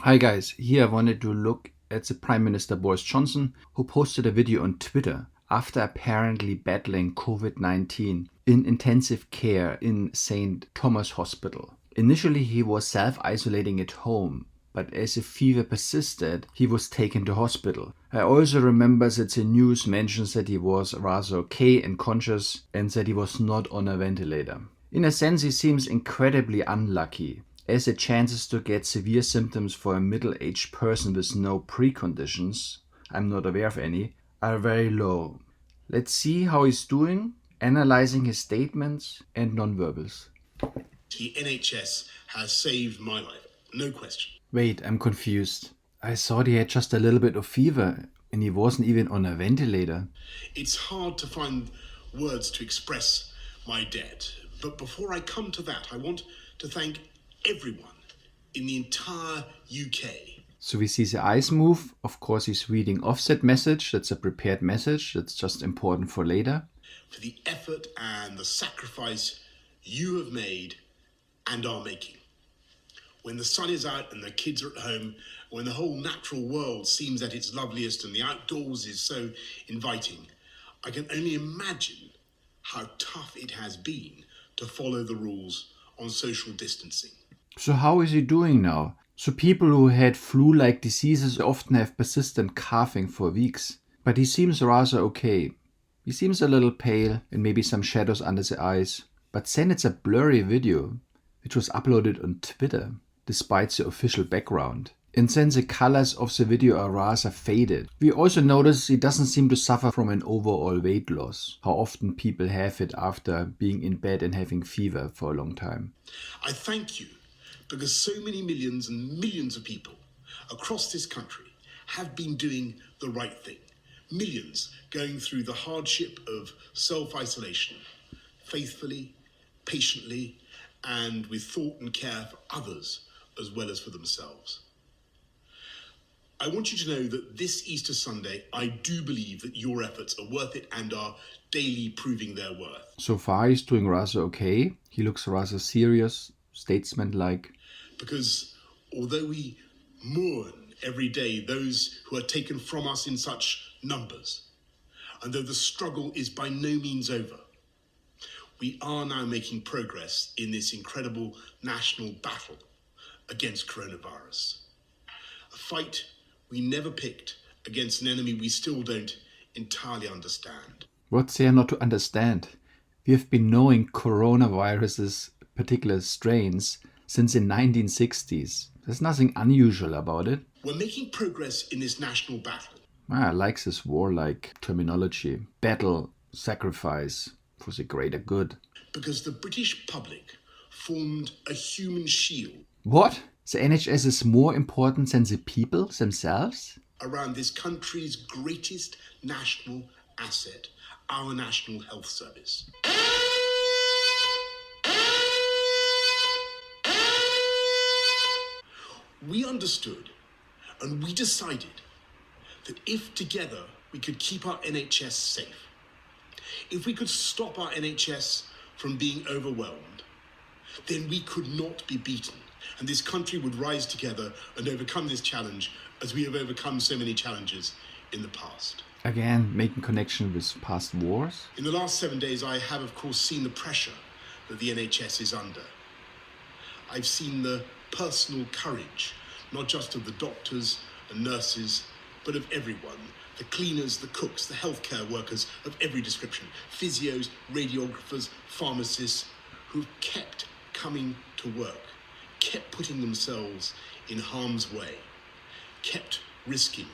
Hi guys, here I wanted to look at the Prime Minister Boris Johnson, who posted a video on Twitter after apparently battling COVID-19 in intensive care in St. Thomas Hospital. Initially he was self-isolating at home, but as the fever persisted, he was taken to hospital. I also remember that the news mentions that he was rather okay and conscious and that he was not on a ventilator. In a sense, he seems incredibly unlucky, as the chances to get severe symptoms for a middle-aged person with no preconditions, I'm not aware of any, are very low. Let's see how he's doing, analyzing his statements and nonverbals. The NHS has saved my life, no question. Wait, I'm confused. I thought he had just a little bit of fever and he wasn't even on a ventilator. It's hard to find words to express my debt, but before I come to that, I want to thank everyone in the entire UK. So we see the eyes move. Of course, he's reading off that message. That's a prepared message. That's just important for later. For the effort and the sacrifice you have made and are making. When the sun is out and the kids are at home, when the whole natural world seems at its loveliest and the outdoors is so inviting, I can only imagine how tough it has been to follow the rules on social distancing. So how is he doing now? So people who had flu-like diseases often have persistent coughing for weeks. But he seems rather okay. He seems a little pale and maybe some shadows under the eyes. But then it's a blurry video, which was uploaded on Twitter, despite the official background. And then the colors of the video are rather faded. We also notice he doesn't seem to suffer from an overall weight loss. How often people have it after being in bed and having fever for a long time. I thank you because so many millions and millions of people across this country have been doing the right thing. Millions going through the hardship of self-isolation, faithfully, patiently, and with thought and care for others as well as for themselves. I want you to know that this Easter Sunday, I do believe that your efforts are worth it and are daily proving their worth. So far he's doing rather okay. He looks rather serious, statesman-like. Because although we mourn every day those who are taken from us in such numbers, and though the struggle is by no means over, we are now making progress in this incredible national battle against coronavirus. A fight we never picked against an enemy we still don't entirely understand. What's there not to understand? We have been knowing coronavirus's particular strains since the 1960s. There's nothing unusual about it. We're making progress in this national battle. I like this warlike terminology. Battle, sacrifice for the greater good. Because the British public formed a human shield. What? The NHS is more important than the people themselves? Around this country's greatest national asset, our National Health Service. We understood and we decided that if together we could keep our NHS safe, if we could stop our NHS from being overwhelmed, then we could not be beaten. And this country would rise together and overcome this challenge as we have overcome so many challenges in the past. Again, making connection with past wars? In the last 7 days, I have, of course, seen the pressure that the NHS is under. I've seen the personal courage, not just of the doctors and nurses, but of everyone. The cleaners, the cooks, the healthcare workers of every description, physios, radiographers, pharmacists, who've kept coming to work, kept putting themselves in harm's way, kept risking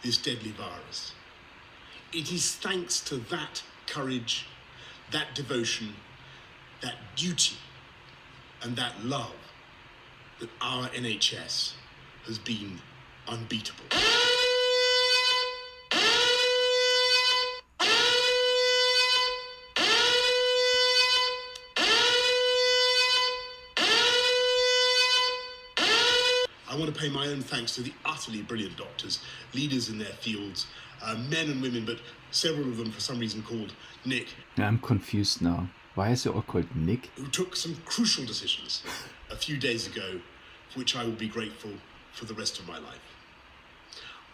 this deadly virus. It is thanks to that courage, that devotion, that duty, and that love that our NHS has been unbeatable. I want to pay my own thanks to the utterly brilliant doctors, leaders in their fields, men and women, but several of them for some reason called Nick. I'm confused now. Why is it all called Nick? Who took some crucial decisions a few days ago, for which I will be grateful for the rest of my life.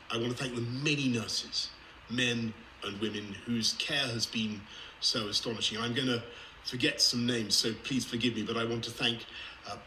I want to thank the many nurses, men and women, whose care has been so astonishing. I'm going to forget some names, so please forgive me, but I want to thank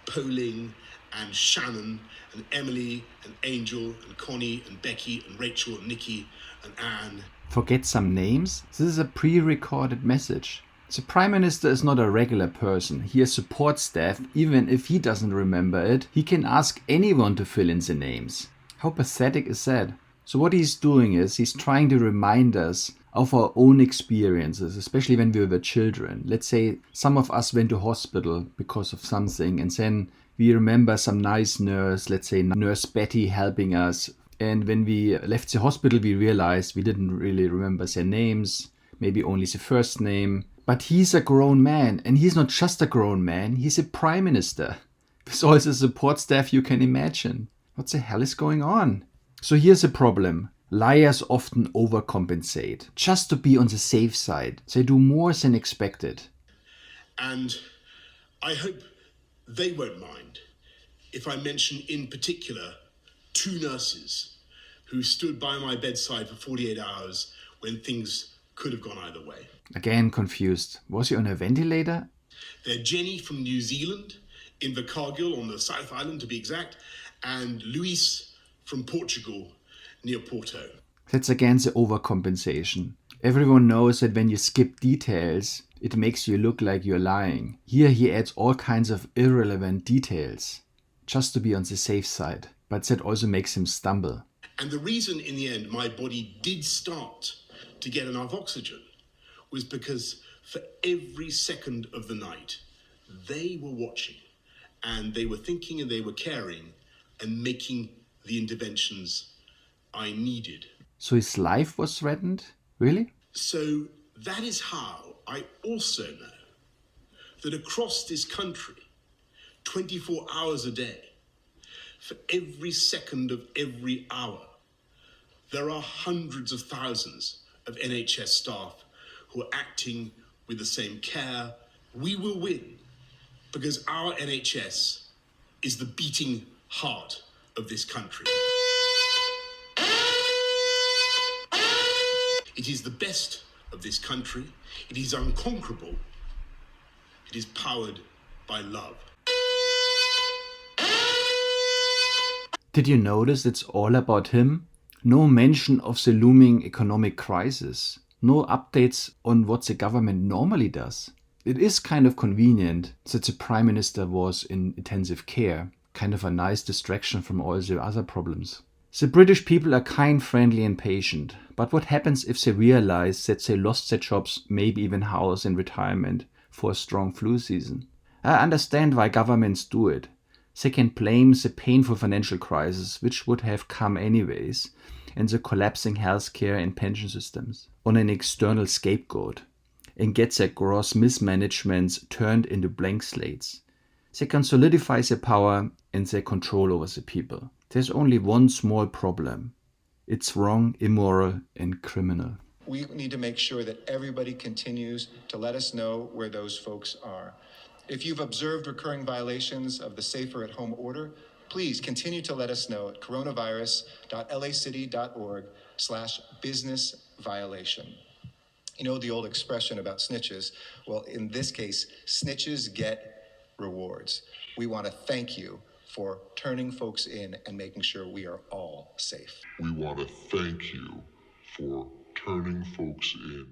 Poling and Shannon and Emily and Angel and Connie and Becky and Rachel and Nikki and Anne. Forget some names? This is a pre-recorded message. The Prime Minister is not a regular person. He has support staff. Even if he doesn't remember it, he can ask anyone to fill in the names. How pathetic is that? So what he's doing is he's trying to remind us of our own experiences, especially when we were children. Let's say some of us went to hospital because of something, and then we remember some nice nurse, let's say Nurse Betty, helping us. And when we left the hospital, we realized we didn't really remember their names, maybe only the first name. But he's a grown man, and he's not just a grown man, he's a prime minister with all the support staff you can imagine. What the hell is going on? So here's a problem. Liars often overcompensate just to be on the safe side. They do more than expected. And I hope they won't mind if I mention in particular 2 nurses who stood by my bedside for 48 hours when things could have gone either way. Again confused. Was he on a ventilator? They're Jenny from New Zealand, in Cargill on the South Island to be exact, and Luis from Portugal, near Porto. That's again the overcompensation. Everyone knows that when you skip details, it makes you look like you're lying. Here he adds all kinds of irrelevant details, just to be on the safe side. But that also makes him stumble. And the reason in the end my body did start to get enough oxygen was because for every second of the night, they were watching and they were thinking and they were caring and making the interventions I needed. So his life was threatened? Really? So that is how I also know that across this country, 24 hours a day, for every second of every hour, there are hundreds of thousands of NHS staff who are acting with the same care. We will win because our NHS is the beating heart of this country. It is the best of this country. It is unconquerable. It is powered by love. Did you notice it's all about him? No mention of the looming economic crisis. No updates on what the government normally does. It is kind of convenient that the Prime Minister was in intensive care. Kind of a nice distraction from all the other problems. The British people are kind, friendly and patient. But what happens if they realize that they lost their jobs, maybe even house in retirement for a strong flu season? I understand why governments do it. They can blame the painful financial crisis, which would have come anyways, and the collapsing healthcare and pension systems on an external scapegoat and get their gross mismanagements turned into blank slates. They can solidify their power and their control over the people. There's only one small problem. It's wrong, immoral, and criminal. We need to make sure that everybody continues to let us know where those folks are. If you've observed recurring violations of the Safer at Home order, please continue to let us know at coronavirus.lacity.org/business violation. You know the old expression about snitches? Well, in this case, snitches get rewards. We want to thank you for turning folks in and making sure we are all safe. We want to thank you for turning folks in